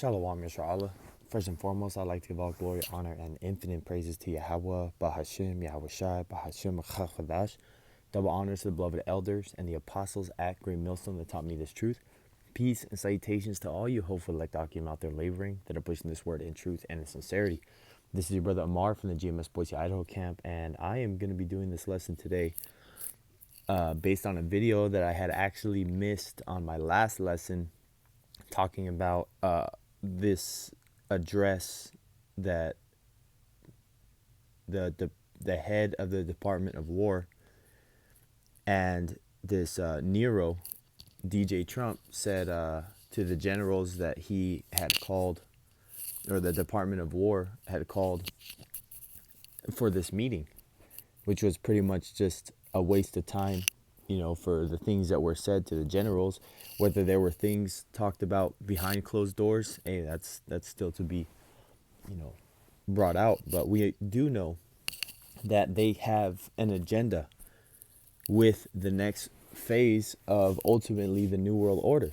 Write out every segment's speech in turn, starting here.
Shalom, Yisrael. First and foremost, I'd like to give all glory, honor, and infinite praises to Yahweh, Bahashim, Yahweh Shai, Bahashim, Chachadash. Double honors to the beloved elders and the apostles at Great Millstone that taught me this truth. Peace and salutations to all you hopeful elect Akim out there laboring that are pushing this word in truth and in sincerity. This is your brother Amar from the GMS Boise, Idaho camp, and I am going to be doing this lesson today based on a video that I had actually missed on my last lesson, talking about this address that the head of the Department of War and this Nero, DJ Trump, said to the generals that he had called, or the Department of War had called for this meeting, which was pretty much just a waste of time, for the things that were said to the generals. Whether there were things talked about behind closed doors, hey, that's still to be, brought out. But we do know that they have an agenda with the next phase of ultimately the New World Order.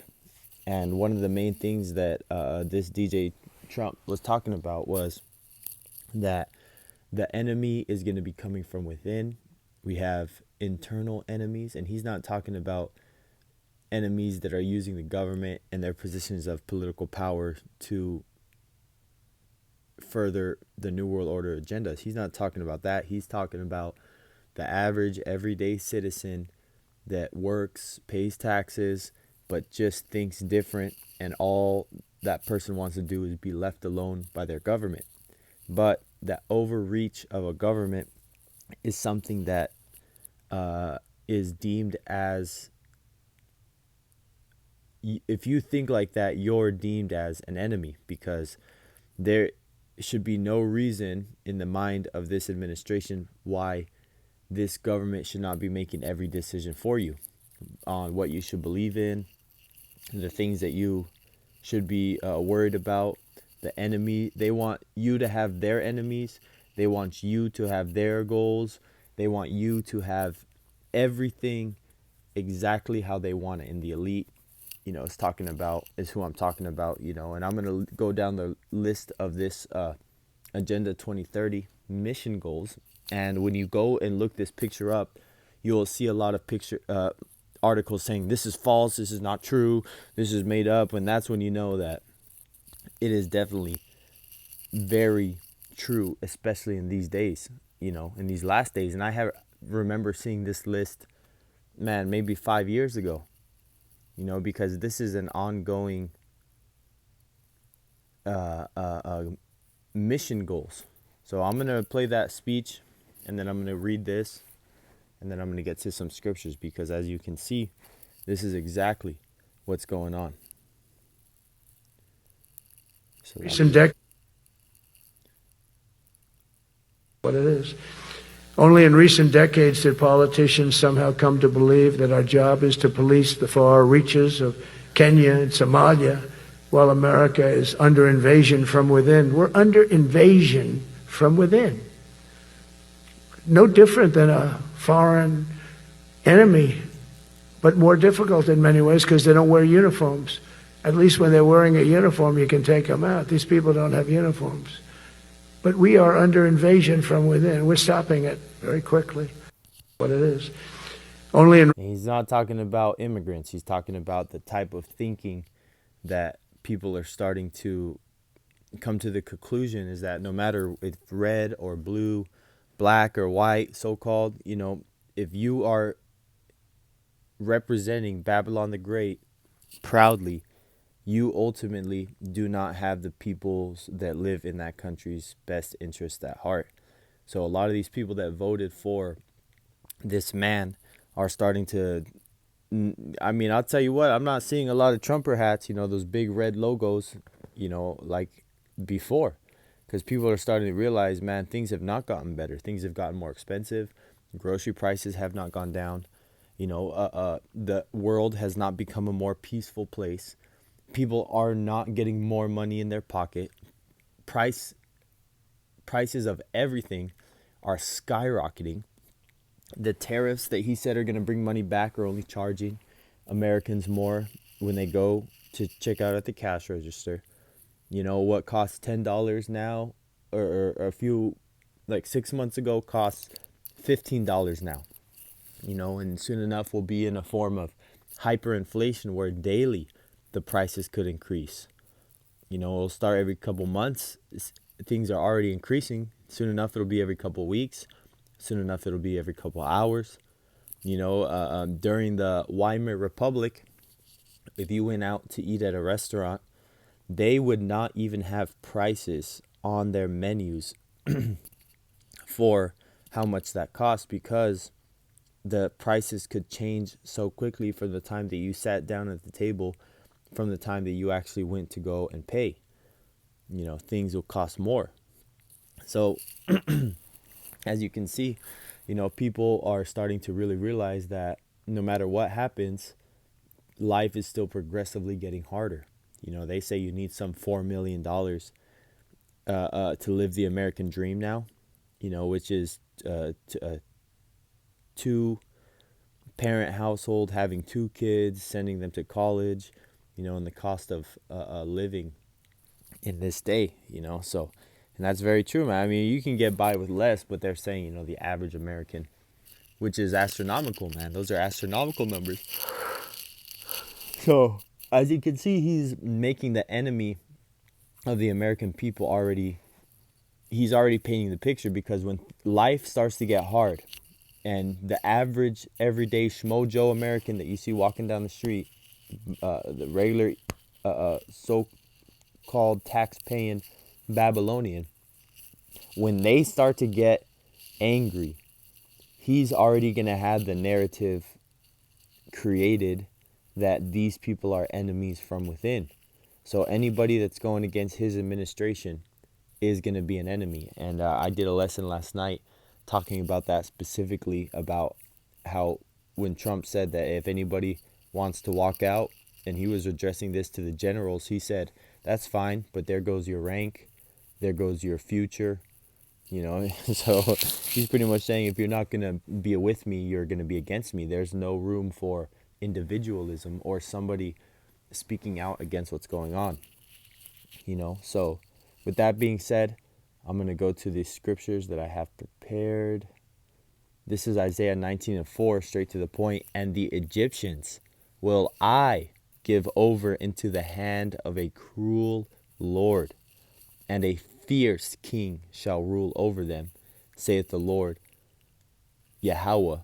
And one of the main things that this DJ Trump was talking about was that the enemy is going to be coming from within. We have internal enemies, and he's not talking about enemies that are using the government and their positions of political power to further the New World Order agendas. He's not talking about that. He's talking about the average everyday citizen that works, pays taxes, but just thinks different, and all that person wants to do is be left alone by their government. But the overreach of a government is something that is deemed as, if you think like that, you're deemed as an enemy, because there should be no reason in the mind of this administration why this government should not be making every decision for you on what you should believe in, the things that you should be worried about. The enemy, they want you to have their enemies. They want you to have their goals. They want you to have everything exactly how they want it. And the elite, is who I'm talking about, and I'm going to go down the list of this Agenda 2030 mission goals. And when you go and look this picture up, you'll see a lot of articles saying this is false, this is not true, this is made up. And that's when you know that it is definitely very true, especially in these days, in these last days. And I remember seeing this list, maybe 5 years ago, because this is an ongoing mission goals. So I'm going to play that speech, and then I'm going to read this, and then I'm going to get to some scriptures, because as you can see, this is exactly what's going on. So what it is. Only in recent decades did politicians somehow come to believe that our job is to police the far reaches of Kenya and Somalia, while America is under invasion from within. We're under invasion from within. No different than a foreign enemy, but more difficult in many ways because they don't wear uniforms. At least when they're wearing a uniform, you can take them out. These people don't have uniforms. But we are under invasion from within. We're stopping it very quickly. What it is. He's not talking about immigrants. He's talking about the type of thinking that people are starting to come to the conclusion is that no matter if red or blue, black or white, so-called, if you are representing Babylon the Great proudly, you ultimately do not have the peoples that live in that country's best interest at heart. So a lot of these people that voted for this man are starting to, I'll tell you what, I'm not seeing a lot of Trumper hats, those big red logos, like before, because people are starting to realize, things have not gotten better. Things have gotten more expensive. Grocery prices have not gone down. The world has not become a more peaceful place. People are not getting more money in their pocket. Prices of everything are skyrocketing. The tariffs that he said are going to bring money back are only charging Americans more when they go to check out at the cash register. You know, what costs $10 now, or a few, like 6 months ago, costs $15 now. You know, and soon enough we'll be in a form of hyperinflation where daily the prices could increase. You know, it'll start every couple months. Things are already increasing. Soon enough it'll be every couple weeks. Soon enough it'll be every couple hours. You know, during the Weimar Republic, if you went out to eat at a restaurant, they would not even have prices on their menus for how much that cost, because the prices could change so quickly from the time that you sat down at the table from the time that you actually went to go and pay. You know, things will cost more. So as you can see, you know, people are starting to really realize that no matter what happens, life is still progressively getting harder. You know, they say you need some $4 million to live the American dream now, you know, which is a two parent household, having two kids, sending them to college, you know, and the cost of living in this day, you know. So, and that's very true, man. I mean, you can get by with less, but they're saying, you know, the average American, which is astronomical, man. Those are astronomical numbers. So, as you can see, he's making the enemy of the American people already. He's already painting the picture, because when life starts to get hard and the average everyday schmo Joe American that you see walking down the street, the regular so-called tax-paying Babylonian, when they start to get angry, he's already going to have the narrative created that these people are enemies from within. So anybody that's going against his administration is going to be an enemy. And I did a lesson last night talking about that, specifically about how when Trump said that if anybody wants to walk out, and he was addressing this to the generals, he said, that's fine, but there goes your rank, there goes your future, you know. So he's pretty much saying, if you're not going to be with me, you're going to be against me. There's no room for individualism or somebody speaking out against what's going on, you know. So with that being said, I'm going to go to the scriptures that I have prepared. This is Isaiah 19:4, straight to the point. And the Egyptians will I give over into the hand of a cruel Lord, and a fierce king shall rule over them, saith the Lord Yahweh,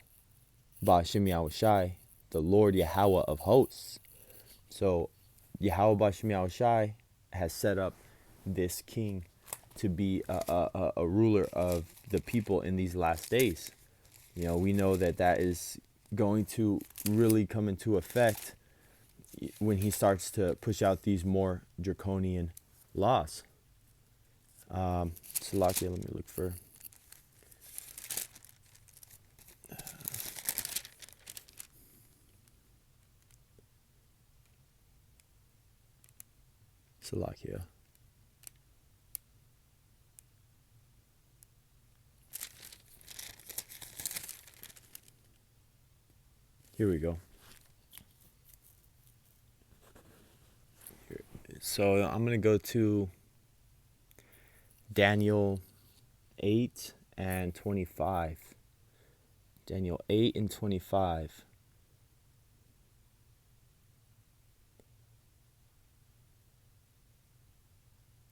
Ba'ashem Yahushai, the Lord Yahweh of hosts. So Yahweh Ba'ashem Yahushai has set up this king to be a ruler of the people in these last days. You know, we know that that is going to really come into effect when he starts to push out these more draconian laws. Salakia, let me look for. Salakia. Here we go. So I'm going to go to Daniel 8 and 25. Daniel 8 and 25.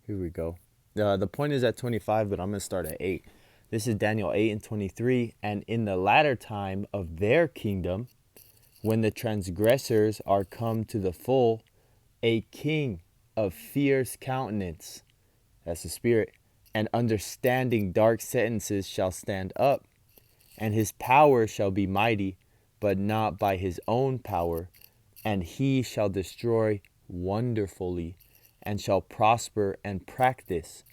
Here we go. The point is at 25, but I'm going to start at 8. This is Daniel 8 and 23. And in the latter time of their kingdom, when the transgressors are come to the full, a king of fierce countenance, that's the spirit, and understanding dark sentences shall stand up, and his power shall be mighty, but not by his own power, and he shall destroy wonderfully, and shall prosper and practice,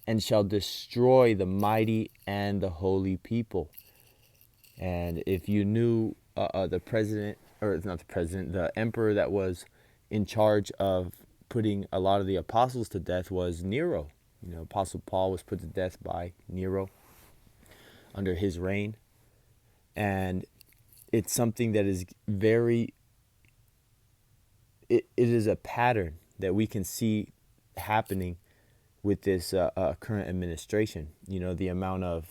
and shall destroy the mighty and the holy people. And if you knew the president, or not the president, the emperor that was in charge of putting a lot of the apostles to death was Nero. You know, Apostle Paul was put to death by Nero under his reign. And it's something that is very, it is a pattern that we can see happening with this current administration. You know, the amount of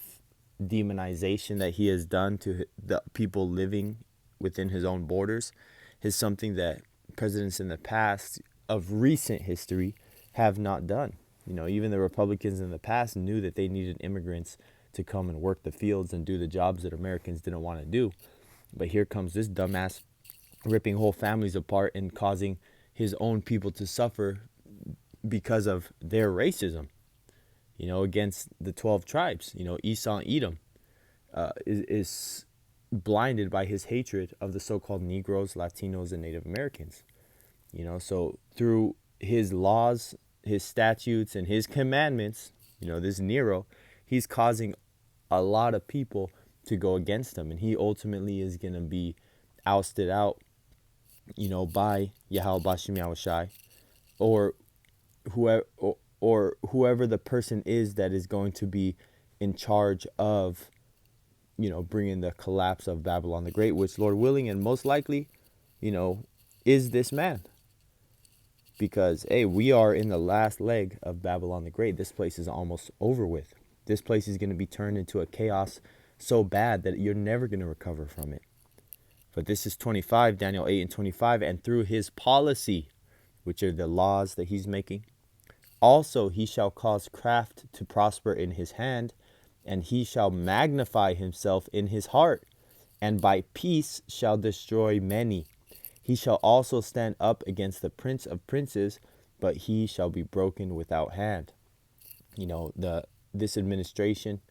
demonization that he has done to the people living within his own borders is something that presidents in the past of recent history have not done. You know, even the Republicans in the past knew that they needed immigrants to come and work the fields and do the jobs that Americans didn't want to do. But here comes this dumbass ripping whole families apart and causing his own people to suffer because of their racism, you know, against the 12 tribes. You know, Esau and Edom is blinded by his hatred of the so-called Negroes, Latinos, and Native Americans. You know, so through his laws, his statutes, and his commandments, you know, this Nero, he's causing a lot of people to go against him. And he ultimately is going to be ousted out, you know, by Yahweh Bashim Yahushai, or whoever the person is that is going to be in charge of, you know, bringing the collapse of Babylon the Great, which, Lord willing, and most likely, you know, is this man. Because, hey, we are in the last leg of Babylon the Great. This place is almost over with. This place is going to be turned into a chaos so bad that you're never going to recover from it. But this is 25, Daniel 8 and 25, and through his policy, which are the laws that he's making, also he shall cause craft to prosper in his hand, and he shall magnify himself in his heart, and by peace shall destroy many. He shall also stand up against the prince of princes, but he shall be broken without hand. You know, this administration,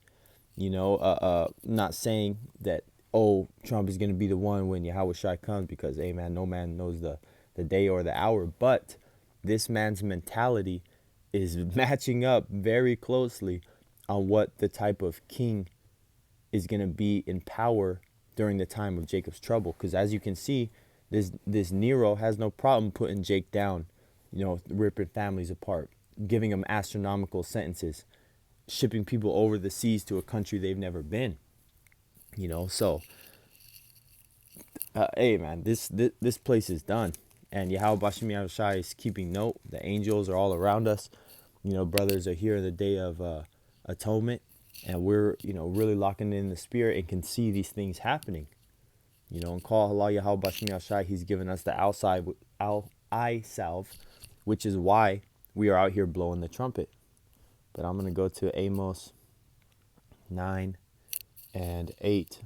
you know, not saying that, oh, Trump is going to be the one when Yahweh Shai comes, because, hey, man, no man knows the day or the hour. But this man's mentality is matching up very closely on what the type of king is going to be in power during the time of Jacob's trouble. Because as you can see, this Nero has no problem putting Jake down, you know, ripping families apart, giving them astronomical sentences, shipping people over the seas to a country they've never been. You know, so hey, man, this place is done. And Yahweh Bashim Yahushai is keeping note. The angels are all around us. You know, brothers are here in the day of atonement, and we're, you know, really locking in the spirit and can see these things happening. You know, and call halal Yahweh Bashim Yahushai, he's given us the eye salve, which is why we are out here blowing the trumpet. But I'm going to go to Amos 9 and 8.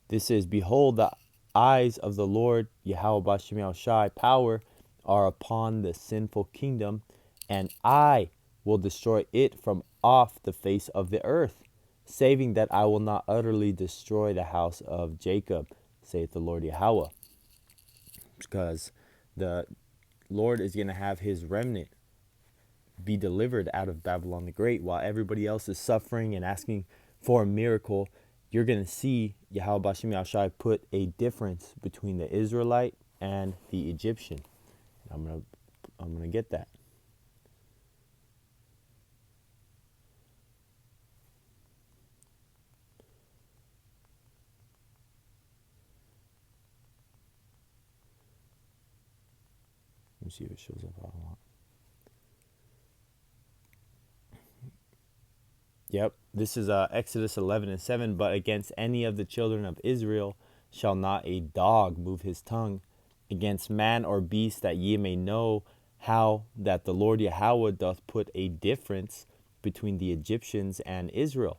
This is, behold, the eyes of the Lord Yahweh Bashim Yahushai power are upon the sinful kingdom, and I will destroy it from off the face of the earth, saving that I will not utterly destroy the house of Jacob, saith the Lord Yahweh. Because the Lord is going to have his remnant be delivered out of Babylon the Great. While everybody else is suffering and asking for a miracle, you're going to see Yahweh Bashim Yahushai put a difference between the Israelite and the Egyptian. I'm gonna get that. Let me see if it shows up how I want. Yep, this is Exodus 11 and 7. But against any of the children of Israel shall not a dog move his tongue against man or beast, that ye may know how that the Lord Yahweh doth put a difference between the Egyptians and Israel.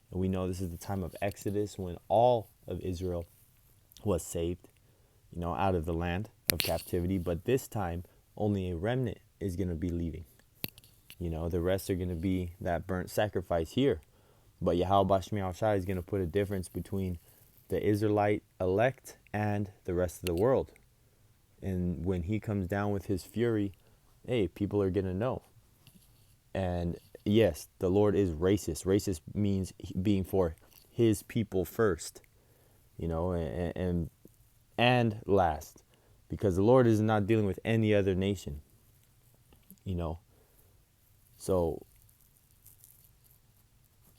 And we know this is the time of Exodus, when all of Israel was saved, you know, out of the land of captivity. But this time, only a remnant is going to be leaving. You know, the rest are going to be that burnt sacrifice here. But Yahweh Bashim Yahushai is going to put a difference between the Israelite elect and the rest of the world. And when he comes down with his fury, hey, people are going to know. And yes, the Lord is racist. Racist means being for his people first, you know, and last. Because the Lord is not dealing with any other nation, you know. So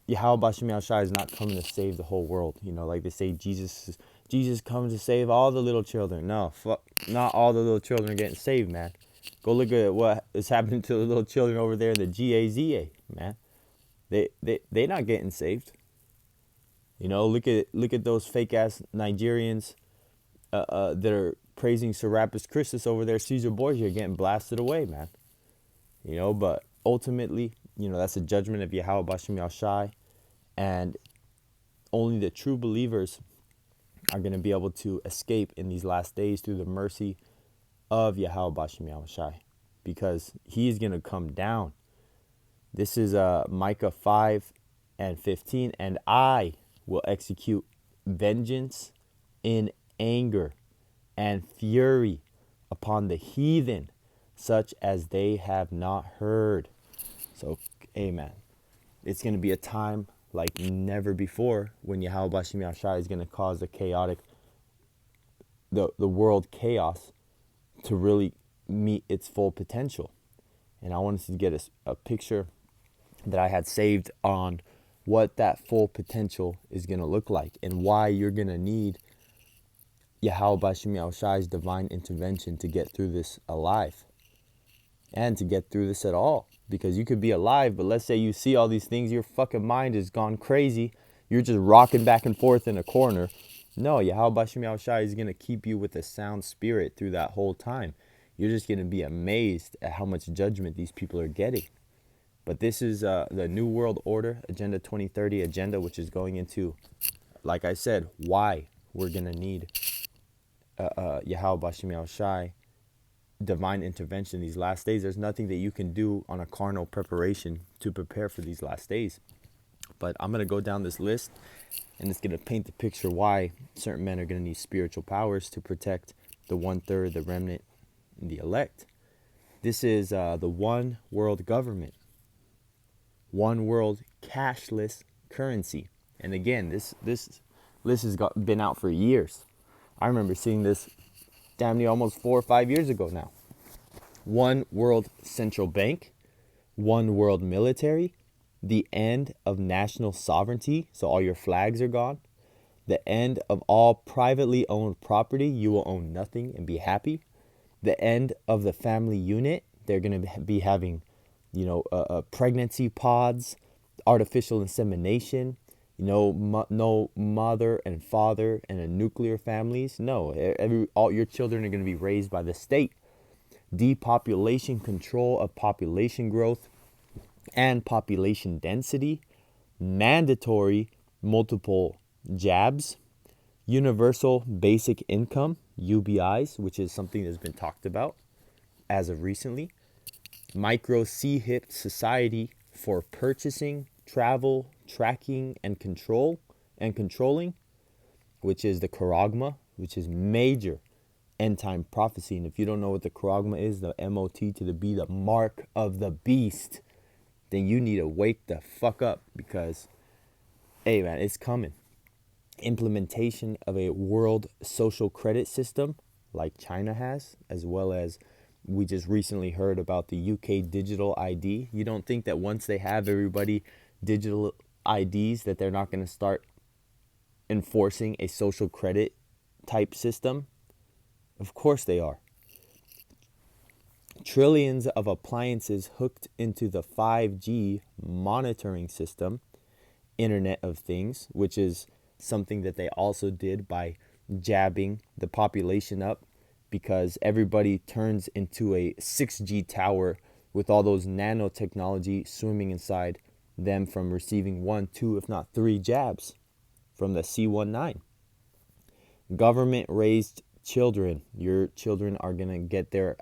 Yahweh Bashim Yahushai is not coming to save the whole world. You know, like they say, Jesus comes to save all the little children. No, not all the little children are getting saved, man. Go look at what is happening to the little children over there in the GAZA, man. They not getting saved. You know, look at those fake ass Nigerians that are praising Serapis Christus over there. Caesar Borgia getting blasted away, man. You know, but ultimately, you know, that's a judgment of Yahweh Bashim Yahshai, and only the true believers are going to be able to escape in these last days through the mercy of Yahweh Bashim Yahshai, because he is going to come down. This is Micah 5:15, and I will execute vengeance in anger and fury upon the heathen, such as they have not heard. So, amen. It's going to be a time like never before when Yahweh Bashim Yahshai is going to cause the chaotic, the world chaos to really meet its full potential. And I wanted to get a picture that I had saved on what that full potential is going to look like and why you're going to need Yahweh Bashim Yahshai's divine intervention to get through this alive and to get through this at all. Because you could be alive, but let's say you see all these things, your fucking mind has gone crazy. You're just rocking back and forth in a corner. No, Yahweh Bashim Yahushai is going to keep you with a sound spirit through that whole time. You're just going to be amazed at how much judgment these people are getting. But this is the New World Order, Agenda 2030 agenda, which is going into, like I said, why we're going to need Yahweh Bashim Yahushai divine intervention these last days. There's nothing that you can do on a carnal preparation to prepare for these last days. But I'm going to go down this list, and it's going to paint the picture why certain men are going to need spiritual powers to protect the 1/3, the remnant, and the elect. This is the one world government, one world cashless currency. And again, this list has been out for years. I remember seeing this damn near almost 4 or 5 years ago now. One world central bank, one world military, the end of national sovereignty, so all your flags are gone, the end of all privately owned property, you will own nothing and be happy, the end of the family unit, they're going to be having, pregnancy pods, artificial insemination, no mother and father and a nuclear families. No, all your children are going to be raised by the state. Depopulation, control of population growth and population density, mandatory multiple jabs, universal basic income, UBIs, which is something that's been talked about as of recently, micro C-HIP society for purchasing, travel, tracking, and controlling, which is the Charagma, which is major end time prophecy. And if you don't know what the Charagma is, the MOT to the B, the mark of the beast, then you need to wake the fuck up, because, hey man, it's coming. Implementation of a world social credit system like China has, as well as we just recently heard about the UK digital ID. You don't think that once they have everybody digital IDs that they're not going to start enforcing a social credit type system? Of course they are. Trillions of appliances hooked into the 5G monitoring system, Internet of Things, which is something that they also did by jabbing the population up, because everybody turns into a 6G tower with all those nanotechnology swimming inside them from receiving 1, 2, if not 3 jabs from the C19. Government raised children. Your children are going to get their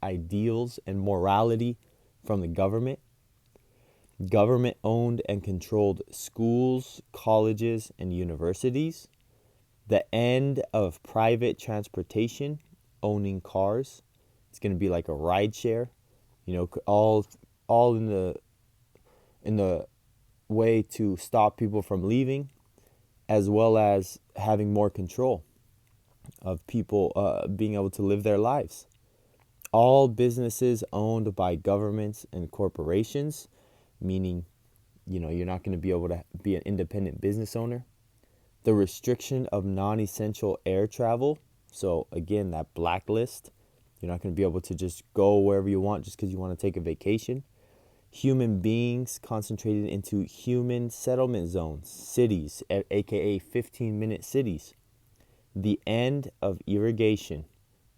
ideals and morality from the government. Government owned and controlled schools, colleges, and universities. The end of private transportation, owning cars. It's going to be like a ride share, all in the way to stop people from leaving, as well as having more control of people being able to live their lives. All businesses owned by governments and corporations, meaning, you're not going to be able to be an independent business owner. The restriction of non-essential air travel. So again, that blacklist You're not going to be able to just go wherever you want just because you want to take a vacation. Human beings concentrated into human settlement zones, cities, aka 15-minute cities. The end of irrigation,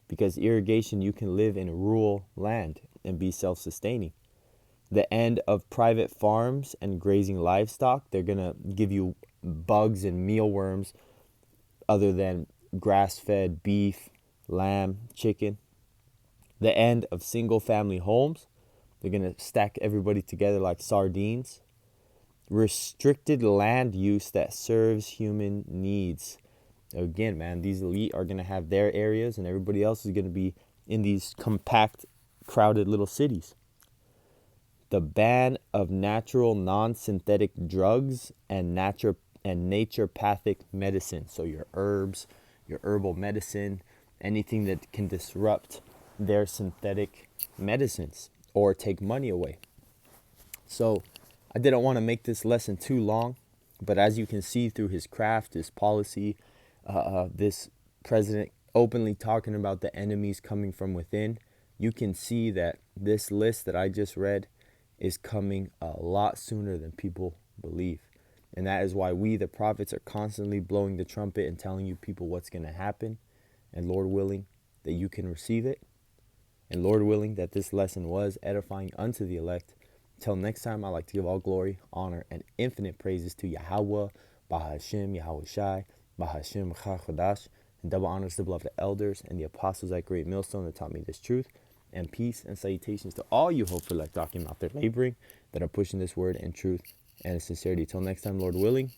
because irrigation, you can live in rural land and be self-sustaining. The end of private farms and grazing livestock. They're going to give you bugs and mealworms other than grass-fed beef, lamb, chicken. The end of single-family homes. They're going to stack everybody together like sardines. Restricted land use that serves human needs. Again, man, these elite are going to have their areas and everybody else is going to be in these compact, crowded little cities. The ban of natural, non-synthetic drugs and naturopathic medicine. So your herbs, your herbal medicine, anything that can disrupt their synthetic medicines or take money away. So I didn't want to make this lesson too long, but as you can see through his craft, his policy, this president openly talking about the enemies coming from within, you can see that this list that I just read is coming a lot sooner than people believe. And that is why we, the prophets, are constantly blowing the trumpet and telling you people what's going to happen. And Lord willing, that you can receive it. And Lord willing, that this lesson was edifying unto the elect. Till next time, I'd like to give all glory, honor, and infinite praises to Yahweh, Bahashem, Yahweh Shai, Bahashem, Chodash, and double honors to the beloved elders and the apostles at Great Millstone that taught me this truth. And peace and salutations to all you hopeful elect documents out there laboring that are pushing this word in truth and in sincerity. Till next time, Lord willing,